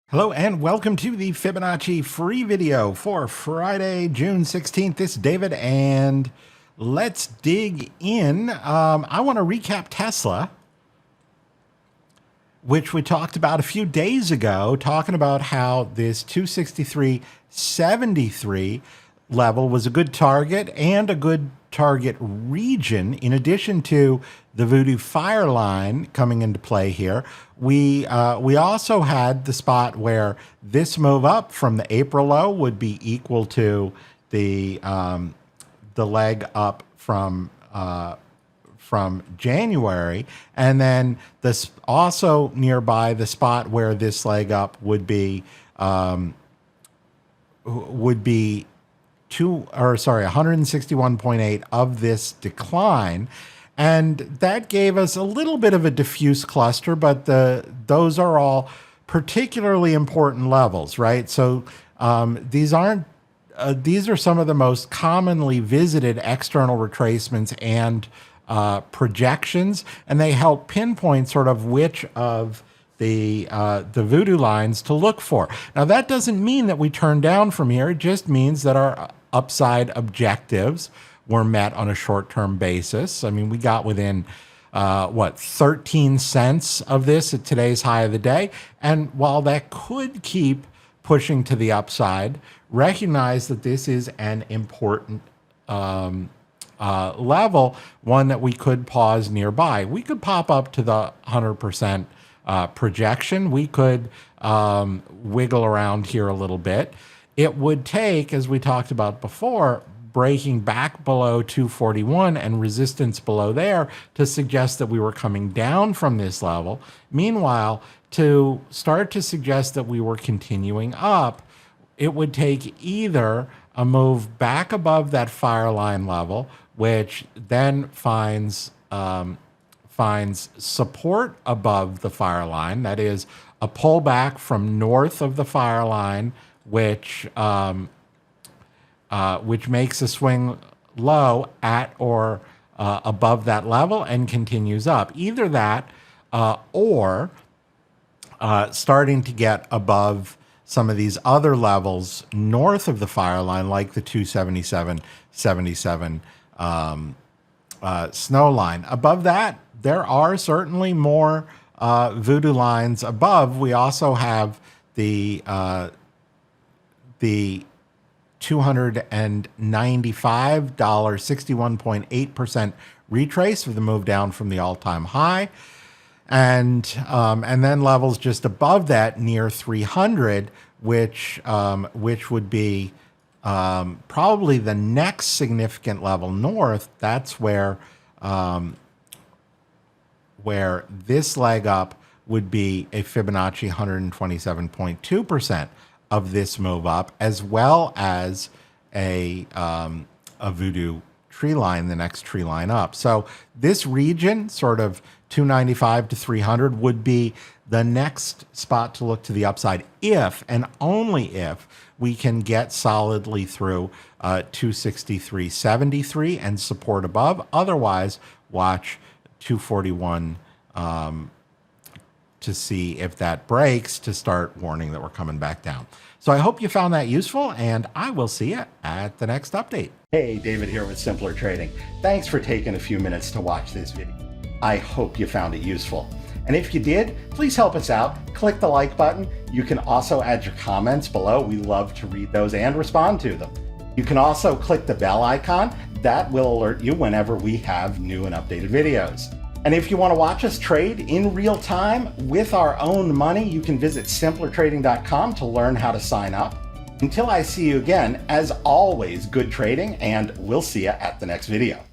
Hello and welcome to the Fibonacci free video for Friday, June 16th. This is David and let's dig in. I want to recap Tesla, which we talked about a few days ago, talking about how this 263.73 level was a good target and a good target region. In addition to the Voodoo fire line coming into play here, we also had the spot where this move up from the April low would be equal to the leg up from January, and then this also nearby the spot where this leg up would be 161.8 of this decline. And that gave us a little bit of a diffuse cluster, but those are all particularly important levels, right? So these are some of the most commonly visited external retracements and projections, and they help pinpoint sort of which of the Voodoo lines to look for. Now, that doesn't mean that we turn down from here. It just means that our upside objectives were met on a short-term basis. I mean, we got within, 13 cents of this at today's high of the day. And while that could keep pushing to the upside, recognize that this is an important level, one that we could pause nearby. We could pop up to the 100% projection. We could wiggle around here a little bit. It would take, as we talked about before, breaking back below 241 and resistance below there to suggest that we were coming down from this level. Meanwhile, to start to suggest that we were continuing up, it would take either a move back above that fire line level, which then finds support above the fire line. That is a pullback from north of the fire line, which makes a swing low at or above that level and continues up. Either that or starting to get above some of these other levels north of the fire line, like the 277.77 snow line. Above that, there are certainly more Voodoo lines above. We also have the $295, 61.8% retrace for the move down from the all-time high, and then levels just above that near 300, which would be probably the next significant level north. That's where this leg up would be a Fibonacci 127.2% of this move up, as well as a Voodoo tree line, the next tree line up. So this region, sort of 295 to 300, would be the next spot to look to the upside if, and only if, we can get solidly through 263.73 and support above. Otherwise, watch 241 to see if that breaks, to start warning that we're coming back down. So I hope you found that useful, and I will see you at the next update. Hey, David here with Simpler Trading. Thanks for taking a few minutes to watch this video. I hope you found it useful. And if you did, please help us out. Click the like button. You can also add your comments below. We love to read those and respond to them. You can also click the bell icon. That will alert you whenever we have new and updated videos. And if you want to watch us trade in real time with our own money, you can visit simplertrading.com to learn how to sign up. Until I see you again, as always, good trading, and we'll see you at the next video.